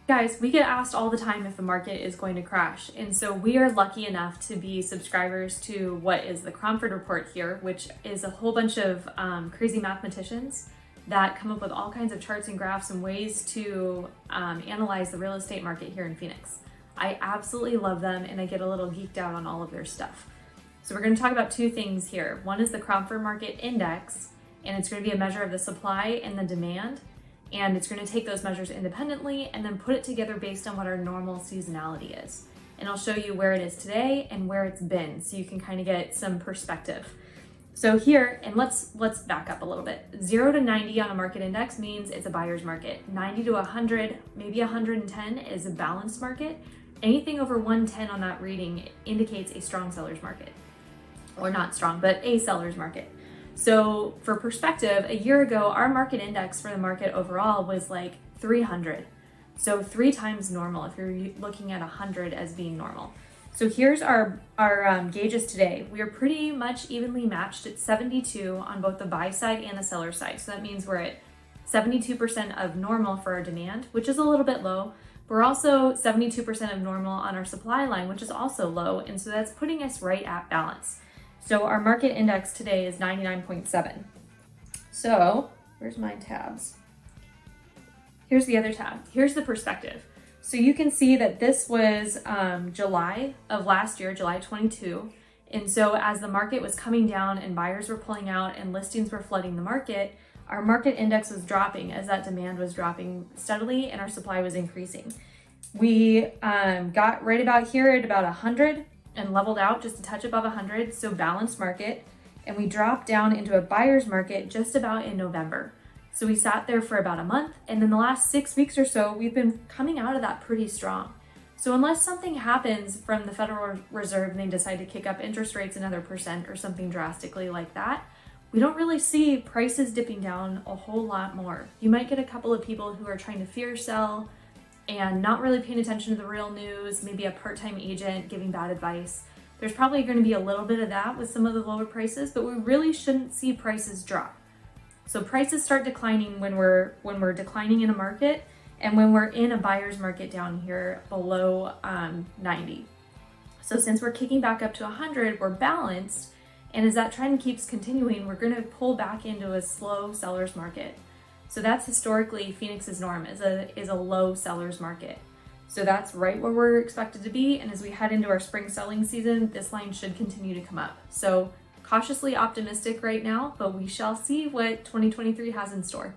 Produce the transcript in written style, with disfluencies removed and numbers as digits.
Guys, we get asked all the time if the market is going to crash. And so we are lucky enough to be subscribers to what is the Cromford Report here, which is a whole bunch of crazy mathematicians that come up with all kinds of charts and graphs and ways to analyze the real estate market here in Phoenix. I absolutely love them and I get a little geeked out on all of their stuff. So we're going to talk about two things here. One is the Cromford Market Index, and it's going to be a measure of the supply and the demand. And it's going to take those measures independently and then put it together based on what our normal seasonality is. And I'll show you where it is today and where it's been so you can kind of get some perspective. So here, and let's back up a little bit. 0 to 90 on a market index means it's a buyer's market. 90 to 100, maybe 110 is a balanced market. Anything over 110 on that reading indicates a strong seller's market. Or not strong, but a seller's market. So for perspective, a year ago, our market index for the market overall was like 300. So 3 times normal if you're looking at 100 as being normal. So here's our gauges today. We are pretty much evenly matched at 72 on both the buy side and the seller side. So that means we're at 72% of normal for our demand, which is a little bit low. We're also 72% of normal on our supply line, which is also low. And so that's putting us right at balance. So our market index today is 99.7. So where's my tabs? Here's the other tab. Here's the perspective. So you can see that this was July of last year, July 22. And so as the market was coming down and buyers were pulling out and listings were flooding the market, our market index was dropping as that demand was dropping steadily and our supply was increasing. We got right about here at about 100 and leveled out just a touch above 100, so balanced market. And we dropped down into a buyer's market just about in November. So we sat there for about a month, and then the last 6 weeks or so, we've been coming out of that pretty strong. So unless something happens from the Federal Reserve and they decide to kick up interest rates another % or something drastically like that, we don't really see prices dipping down a whole lot more. You might get a couple of people who are trying to fear sell and not really paying attention to the real news, maybe a part-time agent giving bad advice. There's probably going to be a little bit of that with some of the lower prices, but we really shouldn't see prices drop. So prices start declining when we're declining in a market and when we're in a buyer's market down here below 90. So since we're kicking back up to 100, we're balanced, and as that trend keeps continuing, we're going to pull back into a slow seller's market. So that's historically Phoenix's norm, is a low seller's market. So that's right where we're expected to be. And as we head into our spring selling season, this line should continue to come up. So cautiously optimistic right now, but we shall see what 2023 has in store.